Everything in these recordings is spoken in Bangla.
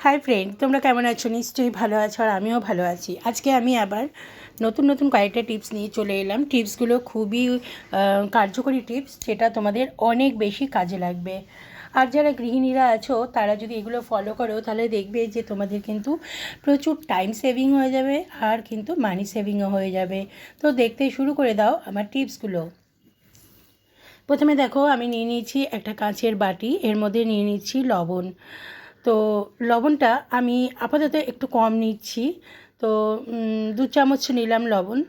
হাই ফ্রেন্ড, তোমরা কেমন আছো? নিশ্চয়ই ভালো আছো, আর আমিও ভালো আছি। আজকে আমি আবার নতুন নতুন কয়েকটা টিপস নিয়ে চলে এলাম। টিপসগুলো খুবই কার্যকরী টিপস, যেটা তোমাদের অনেক বেশি কাজে লাগবে। আর যারা গৃহিণীরা আছো তারা যদি এগুলো ফলো করো তাহলে দেখবে যে তোমাদের কিন্তু প্রচুর টাইম সেভিং হয়ে যাবে, আর কিন্তু মানি সেভিংও হয়ে যাবে। তো দেখতে শুরু করে দাও আমার টিপসগুলো। প্রথমে দেখো, আমি নিয়ে নিয়েছি একটা কাঁচের বাটি, এর মধ্যে নিয়ে নিচ্ছি লবণ। তো লবণটা আমি আপাতত একটু কম নিচ্ছি। তো 2 চামচ নিলাম লবণ।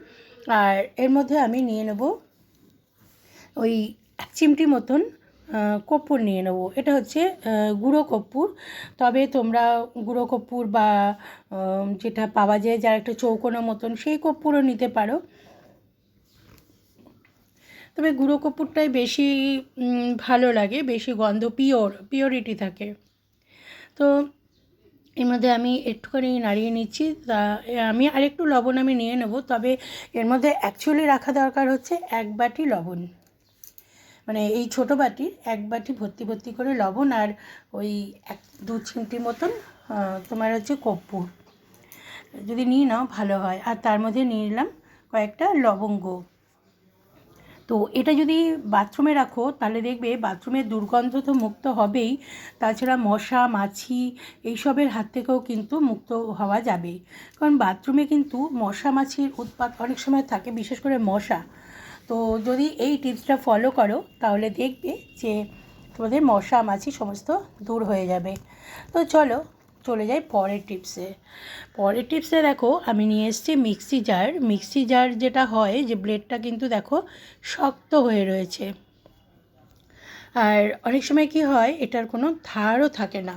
আর এর মধ্যে আমি নিয়ে নেব ওই 1 চিমটি মতন কর্পূর নিয়ে নেব। এটা হচ্ছে গুঁড়ো কর্পূর। তবে তোমরা গুঁড়ো কর্পূর বা যেটা পাওয়া যায় যার একটা চৌকোনো মতন, সেই কর্পূরও নিতে পারো। তবে গুঁড়ো কর্পূরটাই বেশি ভালো লাগে, বেশি গন্ধ, পিওরিটি থাকে। তো এর মধ্যে আমি একটুখানি নাড়িয়ে নিচ্ছি। তা আমি আরেকটু লবণ আমি নিয়ে নেব। তবে এর মধ্যে অ্যাকচুয়ালি রাখা দরকার হচ্ছে 1 বাটি লবণ, মানে এই ছোটো বাটির 1 বাটি ভর্তি ভর্তি করে লবণ, আর ওই 1-2 চিমটি মতন তোমার হচ্ছে কর্পূর যদি নিয়ে নাও ভালো হয়। আর তার মধ্যে নিয়ে নিলাম কয়েকটা লবঙ্গ। তো এটা যদি বাথরুমে রাখো তাহলে দেখবে বাথরুমের দুর্গন্ধ তো মুক্ত হবেই, তাছাড়া মশা মাছি এইসবের হাত থেকেও কিন্তু মুক্ত হওয়া যাবে। কারণ বাথরুমে কিন্তু মশা মাছির উৎপাত অনেক সময় থাকে, বিশেষ করে মশা। তো যদি এই টিপসটা ফলো করো তাহলে দেখবে যে তোমাদের মশা মাছি সমস্ত দূর হয়ে যাবে। তো চলো চলে যাই পরের টিপসে দেখো, আমি নিয়ে এসেছি মিক্সি জার যেটা হয়, যে ব্লেডটা কিন্তু দেখো শক্ত হয়ে রয়েছে। আর অনেক সময় কি হয়, এটার কোনো ধারও থাকে না।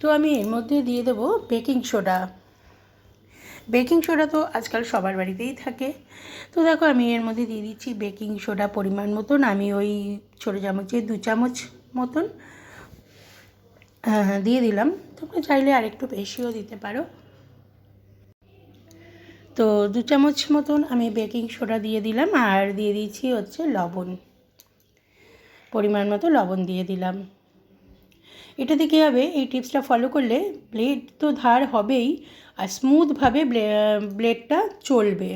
তো আমি এর মধ্যে দিয়ে দেবো বেকিং সোডা তো আজকাল সবার বাড়িতেই থাকে। তো দেখো আমি এর মধ্যে দিয়ে দিচ্ছি বেকিং সোডা পরিমাণ মতন। আমি ওই ছোটো চামচে 2 চামচ মতন দিয়ে দিলাম। তোমরা চাইলে আরেকটু বেশিও দিতে পারো। তো 2 চামচ মতন আমি বেকিং সোডা দিয়ে দিলাম, আর দিয়ে দিচ্ছি হচ্ছে লবণ, পরিমাণ মতো লবণ দিয়ে দিলাম। এটাতে কী হবে, এই টিপসটা ফলো করলে ব্লেড তো ধার হবেই, আর স্মুথভাবে ব্লেডটা চলবে।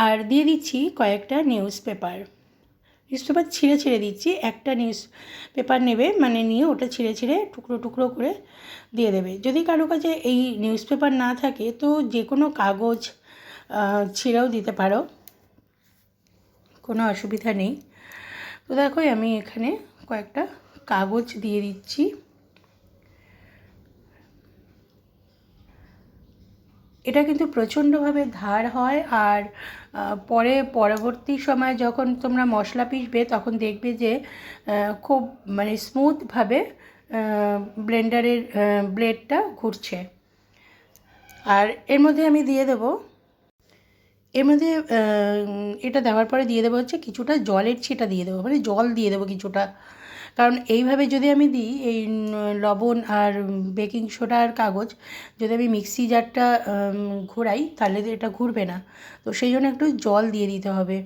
আর দিয়ে দিচ্ছি কয়েকটা নিউজ পেপার ছিঁড়ে ছিঁড়ে দিচ্ছি। একটা নিউজ পেপার নেবে, মানে নিয়ে ওটা ছিঁড়ে ছিঁড়ে টুকরো টুকরো করে দিয়ে দেবে। যদি কারো কাছে এই নিউজ পেপার না থাকে তো যে কোনো কাগজ ছিঁড়েও দিতে পারো, কোনো অসুবিধা নেই। তো দেখো আমি এখানে কয়েকটা কাগজ দিয়ে দিচ্ছি। এটা কিন্তু প্রচণ্ডভাবে ধার হয়, আর পরবর্তী সময় যখন তোমরা মশলা পিষবে তখন দেখবে যে খুব মানে স্মুথভাবে ব্লেন্ডারের ব্লেডটা ঘুরছে। আর এর মধ্যে আমি দিয়ে দেবো, এর মধ্যে এটা দেওয়ার পরে দিয়ে দেবো হচ্ছে কিছুটা জলের ছিটা দিয়ে দেবো, মানে জল দিয়ে দেবো কিছুটা। কারণ এইভাবে যদি আমি দিই, এই লবণ আর বেকিং সোডা আর কাগজ যদি আমি মিক্সি জারটা ঘোরাই তাহলে এটা ঘুরবে না। তো সেই জন্য একটু জল দিয়ে দিতে হবে।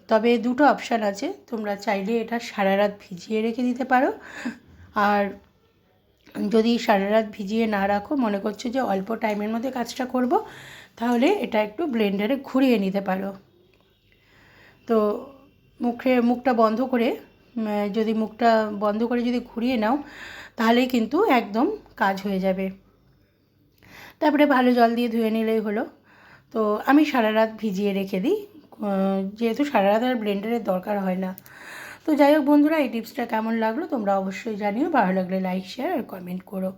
তবে দুটো অপশান আছে, তোমরা চাইলে এটা সারা রাত ভিজিয়ে রেখে দিতে পারো। আর যদি সারা রাত ভিজিয়ে না রাখো, মনে করছো যে অল্প টাইমের মধ্যে কাজটা করব, তাহলে এটা একটু ব্লেন্ডারে ঘুরিয়ে নিতে পারো। তো মুখটা বন্ধ করে যদি ঘুরিয়ে নাও তাহলেই কিন্তু একদম কাজ হয়ে যাবে। তারপরে ভালো জল দিয়ে ধুয়ে নিলেই হলো। তো আমি সারা রাত ভিজিয়ে রেখে দিই, যেহেতু সারা রাত আর ব্লেন্ডারের দরকার হয় না। তো যাই হোক বন্ধুরা, এই টিপসটা কেমন লাগলো তোমরা অবশ্যই জানিও। ভালো লাগলে লাইক শেয়ার আর কমেন্ট করো।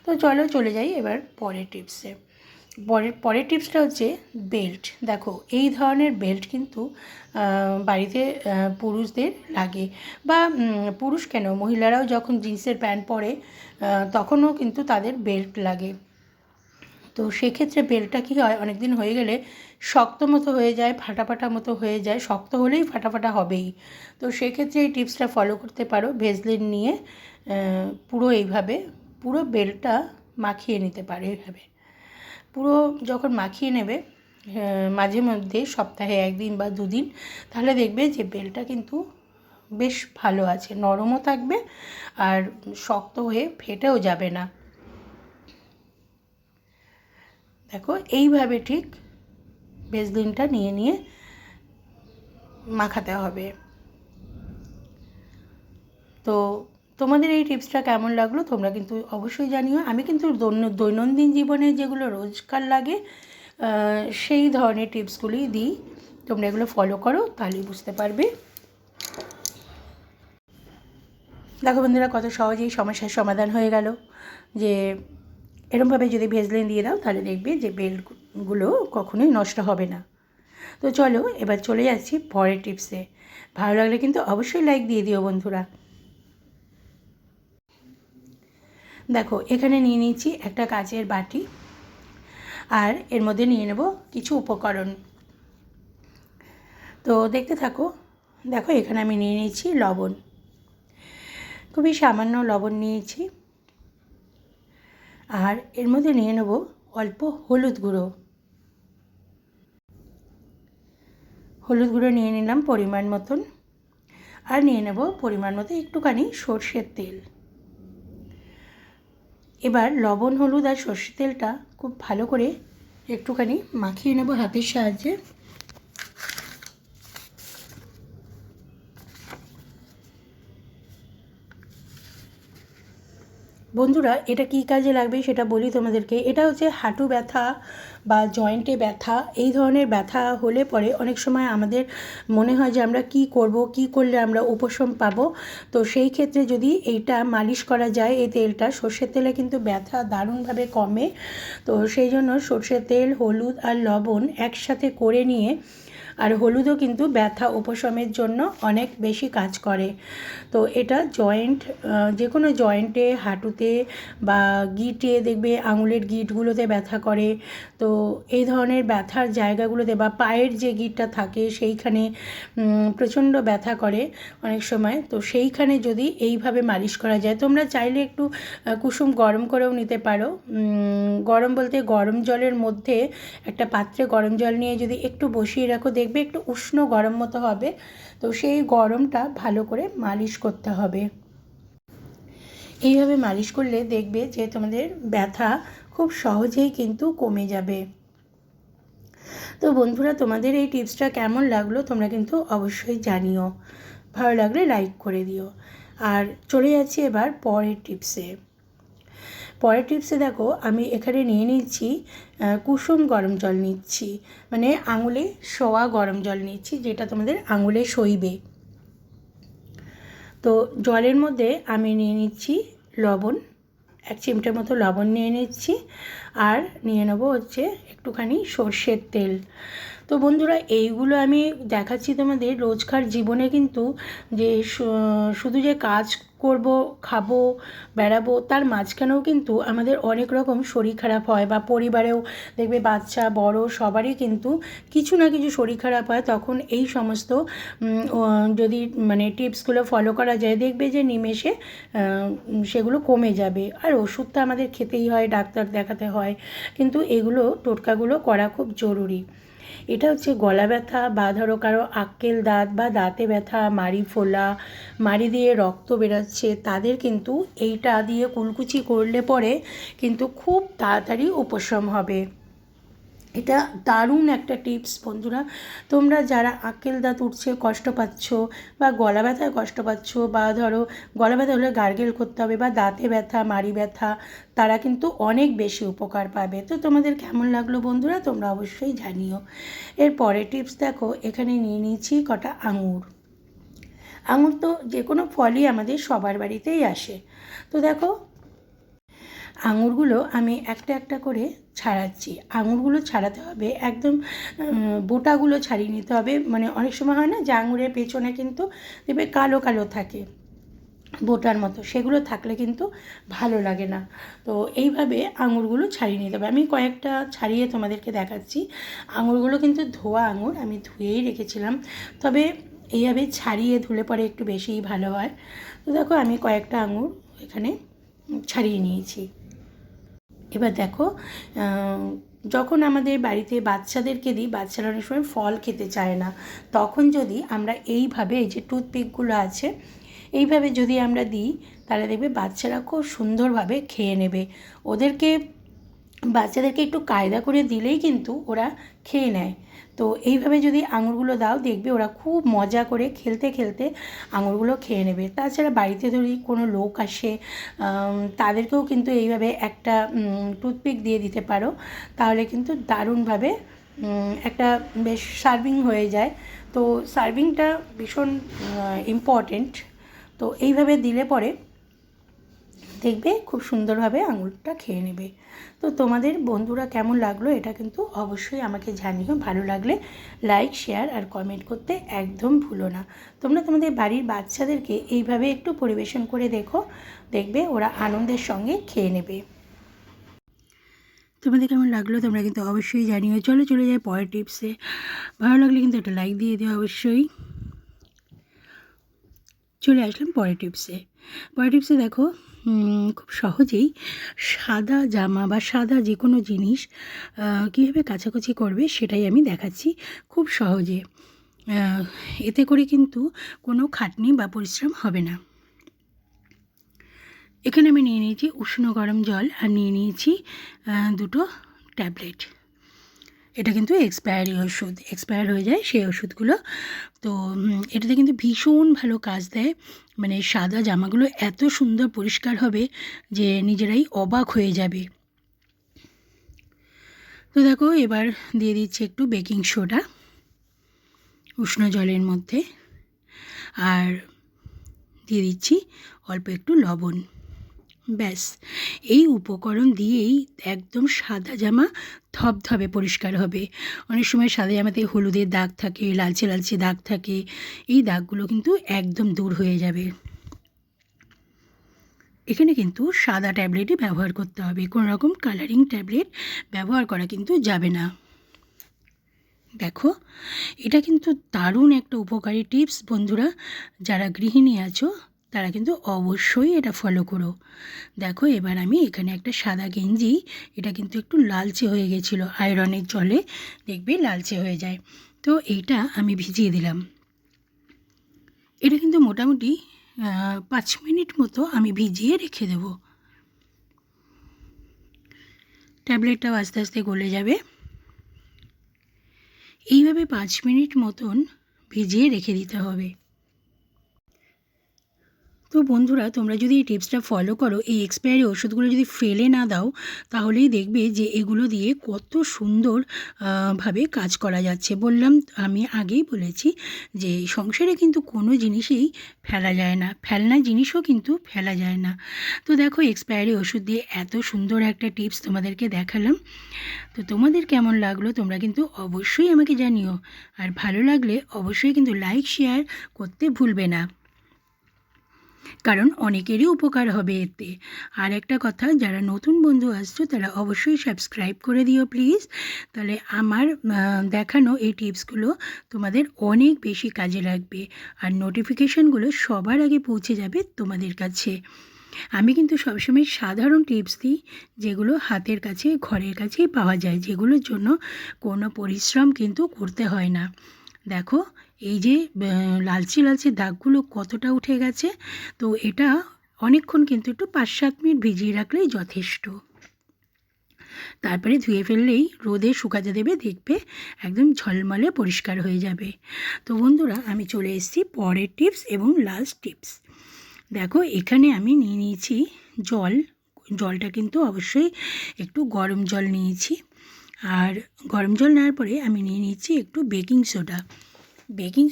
তো চলো চলে যাই এবার পরের টিপসে। পরের টিপসটা হচ্ছে বেল্ট। দেখো এই ধরনের বেল্ট কিন্তু বাড়িতে পুরুষদের লাগে, বা পুরুষ কেন, মহিলারাও যখন জিন্সের প্যান্ট পরে তখনও কিন্তু তাদের বেল্ট লাগে। তো সেক্ষেত্রে বেল্টটা কী হয়, অনেক দিন হয়ে গেলে শক্ত মতো হয়ে যায়, ফাটা মতো হয়ে যায়। শক্ত হলেই ফাটা হবেই। তো সেক্ষেত্রে এই টিপসটা ফলো করতে পারো। ভেসলিন নিয়ে পুরো বেল্টটা মাখিয়ে নিতে পারো। এইভাবে পুরো যখন মাখিয়ে নেবে মাঝে মধ্যে, সপ্তাহে 1 দিন বা 2 দিন, তাহলে দেখবে যে বেল্টটা কিন্তু বেশ ভালো আছে, নরমও থাকবে আর শক্ত হয়ে ফেটেও যাবে না। দেখো এইভাবে ঠিক ভেসলিনটা নিয়ে মাখাতে হবে। তো তোমাদের এই টিপসটা কেমন লাগলো তোমরা কিন্তু অবশ্যই জানিও। আমি কিন্তু দৈনন্দিন জীবনে যেগুলো রোজকার লাগে সেই ধরনের টিপসগুলি দিই, তোমরা এগুলো ফলো করো তাহলেই বুঝতে পারবে। দেখো বন্ধুরা, কত সহজেই সমস্যার সমাধান হয়ে গেল। যে এরমভাবে যদি ভেসলিন দিয়ে দাও তাহলে দেখবে যে বেল্টগুলো কখনোই নষ্ট হবে না। তো চলো এবার চলে যাচ্ছি পরের টিপসে। ভালো লাগলে কিন্তু অবশ্যই লাইক দিয়ে দিও বন্ধুরা। দেখো এখানে নিয়ে নিচ্ছি একটা কাচের বাটি, আর এর মধ্যে নিয়ে নেব কিছু উপকরণ। তো দেখতে থাকো। দেখো এখানে আমি নিয়ে নিচ্ছি লবণ, খুবই সামান্য লবণ নিয়েছি। আর এর মধ্যে নিয়ে নেব অল্প হলুদ গুঁড়ো। হলুদ গুঁড়ো নিয়ে নিলাম পরিমাণ মতন। আর নিয়ে নেব পরিমাণ মতো একটুখানি সর্ষের তেল। এবার লবণ, হলুদ আর সর্ষের তেলটা খুব ভালো করে একটুখানি মাখিয়ে নেব হাতের সাহায্যে। বন্ধুরা এটা কী কাজে লাগবে সেটা বলি তোমাদেরকে। এটা হচ্ছে হাঁটু ব্যথা বা জয়েন্টে ব্যথা, এই ধরনের ব্যথা হলে পরে অনেক সময় আমাদের মনে হয় যে আমরা কি করব, কি করলে আমরা উপশম পাবো। তো সেই ক্ষেত্রে যদি এইটা মালিশ করা যায়, এই তেলটা, সর্ষের তেলে কিন্তু ব্যথা দারুণভাবে কমে। তো সেই জন্য সর্ষের তেল, হলুদ আর লবণ একসাথে করে নিয়ে, আর হলুদও কিন্তু ব্যথা উপশমের জন্য অনেক বেশি কাজ করে। তো এটা জয়েন্ট, যে কোনো জয়েন্টে, হাঁটুতে বা গিঁটে, দেখবে আঙুলের গিঁটগুলোতে ব্যথা করে। তো এই ধরনের ব্যথার জায়গাগুলোতে বা পায়ের যে গিঁটটা থাকে সেইখানে প্রচণ্ড ব্যথা করে অনেক সময়। তো সেইখানে যদি এইভাবে মালিশ করা যায়, তোমরা চাইলে একটু কুসুম গরম করেও নিতে পারো। গরম বলতে গরম জলের মধ্যে একটা পাত্রে গরম জল নিয়ে যদি একটু বসিয়ে রাখো, দেখবে একটু উষ্ণ গরম মতো হবে। তো সেই গরমটা ভালো করে মালিশ করতে হবে। এইভাবে মালিশ করলে দেখবে যে তোমাদের ব্যথা খুব সহজেই কিন্তু কমে যাবে। তো বন্ধুরা, তোমাদের এই টিপসটা কেমন লাগলো তোমরা কিন্তু অবশ্যই জানিও। ভালো লাগলে লাইক করে দিও। আর চলে যাচ্ছি এবার পরের টিপসে। পরের টিপসে দেখো আমি এখানে নিয়ে নিচ্ছি কুসুম গরম জল নিচ্ছি, মানে আঙুলে শোয়া গরম জল নিচ্ছি, যেটা তোমাদের আঙুলে সইবে। তো জলের মধ্যে আমি নিয়ে নিচ্ছি লবণ, 1 চিমটে মতো লবণ নিয়ে নিচ্ছি। আর নিয়ে নেবো হচ্ছে একটুখানি সর্ষের তেল। তো বন্ধুরা, এইগুলো আমি দেখাচ্ছি তোমাদের রোজকার জীবনে, কিন্তু যে শুধু যে কাজ করব, খাবো, বেড়াবো, তার মাঝখানেও কিন্তু আমাদের অনেক রকম শরীর খারাপ হয়, বা পরিবারেও দেখবে বাচ্চা বড় সবারই কিন্তু কিছু না কিছু শরীর খারাপ হয়। তখন এই সমস্ত যদি মানে টিপসগুলো ফলো করা যায়, দেখবে যে নিমেষে সেগুলো কমে যাবে। আর ওষুধটা আমাদের খেতেই হয়, ডাক্তার দেখাতে হয়, কিন্তু এগুলো টোটকাগুলো করা খুব জরুরি। এটা হচ্ছে গলা ব্যথা, বা ধরো কারো আক্কেল দাঁত বা দাঁতে ব্যথা, মাড়ি ফোলা, মাড়ি দিয়ে রক্ত বেরোচ্ছে, তাদের কিন্তু এইটা দিয়ে কুলকুচি করলে পরে কিন্তু খুব তাড়াতাড়ি উপশম হবে। এটা দারুণ একটা টিপস বন্ধুরা। তোমরা যারা আক্কেল দাঁত উঠছে কষ্ট পাচ্ছ, বা গলা ব্যথায় কষ্ট পাচ্ছ, বা ধরো গলা ব্যথা হলে গার্গেল করতে হবে, বা দাঁতে ব্যথা, মাড়ি ব্যথা, তারা কিন্তু অনেক বেশি উপকার পাবে। তো তোমাদের কেমন লাগলো বন্ধুরা তোমরা অবশ্যই জানিও। এর পরের টিপস দেখো, এখানে নিয়ে নিয়েছি কটা আঙুর। আঙুর তো যে কোনো ফলই আমাদের সবার বাড়িতেই আসে। তো দেখো আঙুরগুলো আমি একটা একটা করে ছাড়াচ্ছি। আঙুরগুলো ছাড়াতে হবে একদম, বোটাগুলো ছাড়িয়ে নিতে হবে। মানে অনেক সময় হয় না যে আঙুরের পেছনে কিন্তু দেখবে কালো কালো থাকে বোটার মতো, সেগুলো থাকলে কিন্তু ভালো লাগে না। তো এইভাবে আঙুরগুলো ছাড়িয়ে নিতে হবে। আমি কয়েকটা ছাড়িয়ে তোমাদেরকে দেখাচ্ছি। আঙুরগুলো কিন্তু ধোয়া আঙুর, আমি ধুয়েই রেখেছিলাম, তবে এইভাবে ছাড়িয়ে ধুলে পরে একটু বেশিই ভালো হয়। তো দেখো আমি কয়েকটা আঙুর এখানে ছাড়িয়ে নিয়েছি। এবার দেখো যখন আমাদের বাড়িতে বাচ্চাদেরকে দিই, বাচ্চারা অনেক সময় ফল খেতে চায় না, তখন যদি আমরা এইভাবে এই যে টুথপিকগুলো আছে এইভাবে যদি আমরা দিই, তাহলে দেখবে বাচ্চারা খুব সুন্দরভাবে খেয়ে নেবে। বাচ্চাদেরকে একটু কায়দা করে দিলেই কিন্তু ওরা খেয়ে নেয়। তো এইভাবে যদি আঙুরগুলো দাও, দেখবে ওরা খুব মজা করে খেলতে খেলতে আঙুরগুলো খেয়ে নেবে। তাছাড়া বাড়িতে যদি কোনো লোক আসে, তাদেরকেও কিন্তু এইভাবে একটা টুথপিক দিয়ে দিতে পারো, তাহলে কিন্তু দারুণভাবে একটা বেশ সার্ভিং হয়ে যায়। তো সার্ভিংটা ভীষণ ইম্পর্টেন্ট। তো এইভাবে দিলে পরে দেখবে খুব সুন্দরভাবে আঙুরটা খেয়ে নেবে। তো তোমাদের বন্ধুরা কেমন লাগলো এটা কিন্তু অবশ্যই আমাকে জানিও। ভালো লাগলে লাইক, শেয়ার আর কমেন্ট করতে একদম ভুলো না। তোমরা তোমাদের বাড়ির বাচ্চাদেরকে এইভাবে একটু পরিবেশন করে দেখো, দেখবে ওরা আনন্দের সঙ্গে খেয়ে নেবে। তোমাদের কেমন লাগলো তোমরা কিন্তু অবশ্যই জানিও। চলে যায় পরের টিপসে। ভালো লাগলে কিন্তু একটা লাইক দিয়ে দিও অবশ্যই। চলে আসলাম পরের টিপসে। দেখো, খুব সহজেই সাদা জামা বা সাদা যে কোনো জিনিস কীভাবে কাচাকুচি করবে সেটাই আমি দেখাচ্ছি খুব সহজে। এতে করে কিন্তু কোনো খাটনি বা পরিশ্রম হবে না। এখানে আমি নিয়ে নিয়েছি উষ্ণ গরম জল আর নিয়ে নিয়েছি 2টো ট্যাবলেট। এটা কিন্তু এক্সপায়ার হয়ে যায় সেই ওষুধগুলো। তো এটাতে কিন্তু ভীষণ ভালো কাজ দেয়। মানে সাদা জামাগুলো এত সুন্দর পরিষ্কার হবে যে নিজেরাই অবাক হয়ে যাবে। তো দেখো, এবার দিয়ে দিচ্ছি একটু বেকিং সোডা উষ্ণ জলের মধ্যে, আর দিয়ে দিচ্ছি অল্প একটু লবণ। ব্যাস, এই উপকরণ দিয়েই একদম সাদা জামা ধবধবে পরিষ্কার হবে। অনেক সময় সাদা জামাতে হলুদের দাগ থাকে, লালচে লালচে দাগ থাকে, এই দাগগুলো কিন্তু একদম দূর হয়ে যাবে। এখানে কিন্তু সাদা ট্যাবলেটই ব্যবহার করতে হবে, কোনো রকম কালারিং ট্যাবলেট ব্যবহার করা কিন্তু যাবে না। দেখো, এটা কিন্তু দারুণ একটা উপকারী টিপস বন্ধুরা। যারা গৃহিণী আছো তারা কিন্তু অবশ্যই এটা ফলো করো। দেখো, এবার আমি এখানে একটা সাদা গেঞ্জি, এটা কিন্তু একটু লালচে হয়ে গেছিলো, আয়রনের জলে দেখবে লালচে হয়ে যায়। তো এইটা আমি ভিজিয়ে দিলাম। এটা কিন্তু মোটামুটি 5 মিনিট মতো আমি ভিজিয়ে রেখে দেব। ট্যাবলেটটাও আস্তে আস্তে গলে যাবে। এইভাবে 5 মিনিট মতন ভিজিয়ে রেখে দিতে হবে। তো বন্ধুরা, তোমরা যদি এই টিপসটা ফলো করো, এই এক্সপায়ারি ওষুধগুলো যদি ফেলে না দাও, তাহলেই দেখবে যে এগুলো দিয়ে কত সুন্দর ভাবে কাজ করা যাচ্ছে। বললাম, আমি আগেই বলেছি যে সংসারে কিন্তু কোনো জিনিসই ফেলা যায় না, ফেলনা জিনিসও কিন্তু ফেলা যায় না। তো দেখো, এক্সপায়ারি ওষুধ দিয়ে এত সুন্দর একটা টিপস তোমাদেরকে দেখালাম। তো তোমাদের কেমন লাগলো তোমরা কিন্তু অবশ্যই আমাকে জানিও। আর ভালো লাগলে অবশ্যই কিন্তু লাইক, শেয়ার করতে ভুলবে না, কারণ অনেকেরই উপকার হবে এতে। আর একটা কথা, যারা নতুন বন্ধু আসছো তারা অবশ্যই সাবস্ক্রাইব করে দিও প্লিজ। তাহলে আমার দেখানো এই টিপসগুলো তোমাদের অনেক বেশি কাজে লাগবে, আর নোটিফিকেশানগুলো সবার আগে পৌঁছে যাবে তোমাদের কাছে। আমি কিন্তু সবসময় সাধারণ টিপস দিই, যেগুলো হাতের কাছে, ঘরের কাছেই পাওয়া যায়, যেগুলোর জন্য কোনো পরিশ্রম কিন্তু করতে হয় না। দেখো, এই যে লালচে লালচে দাগগুলো কতটা উঠে গেছে। তো এটা অনেকক্ষণ কিন্তু একটু 5-7 মিনিট ভিজিয়ে রাখলেই যথেষ্ট। তারপরে ধুয়ে ফেললেই রোদে শুকাতে দেবে, দেখবে একদম ঝলমলে পরিষ্কার হয়ে যাবে। তো বন্ধুরা, আমি চলে এসেছি পরের টিপস এবং লাস্ট টিপস। দেখো, এখানে আমি নিয়ে নিয়েছি জলটা কিন্তু অবশ্যই একটু গরম জল নিয়েছি। আর গরম জল নেওয়ার পরে আমি নিয়ে নিচ্ছি একটু বেকিং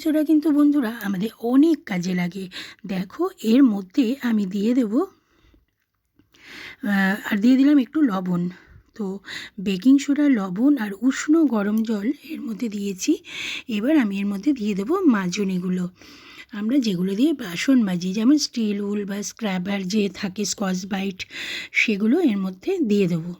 সোডা কিন্তু বন্ধুরা আমাদের অনেক কাজে লাগে। দেখো, এর মধ্যে আমি দিয়ে দিলাম একটু লবণ। তো বেকিং সোডা, লবণ আর উষ্ণ গরম জল এর মধ্যে দিয়েছি। এবার আমি এর মধ্যে দিয়ে দেবো মাজনিগুলো, আমরা যেগুলো দিয়ে বাসন মাজি, যেমন স্টিল উল বা স্ক্রাবার যে থাকে, স্কচ ব্রাইট, সেগুলো এর মধ্যে দিয়ে দেবো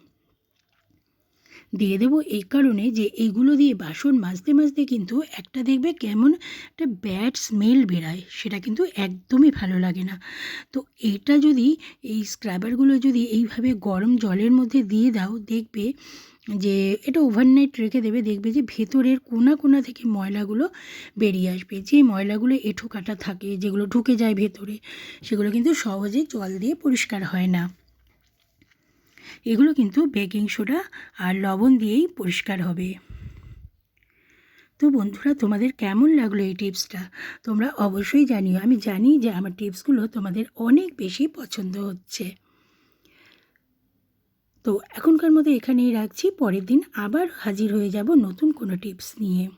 এই কারণে যে এইগুলো দিয়ে বাসন মাজতে মাজতে কিন্তু একটা দেখবে কেমন একটা ব্যাড স্মেল বেরায়, সেটা কিন্তু একদমই ভালো লাগে না। তো এই স্ক্রাবারগুলো যদি এইভাবে গরম জলের মধ্যে দিয়ে দাও, দেখবে যে এটা ওভারনাইট রেখে দেবে, দেখবে যে ভেতরের কোনা কোনা থেকে ময়লাগুলো বেরিয়ে আসবে। যে ময়লাগুলো এঁঠো কাটা থাকে, যেগুলো ঢুকে যায় ভেতরে, সেগুলো কিন্তু সহজে জল দিয়ে পরিষ্কার হয় না। এগুলো কিন্তু বেকিং সোডা আর লবণ দিয়েই পরিষ্কার হবে। তো বন্ধুরা, তোমাদের কেমন লাগলো এই টিপসটা তোমরা অবশ্যই জানিও। আমি জানি যে আমার টিপসগুলো তোমাদের অনেক বেশি পছন্দ হচ্ছে। তো এখনকার মতো এখানেই রাখছি, পরের দিন আবার হাজির হয়ে যাব নতুন কোনো টিপস নিয়ে।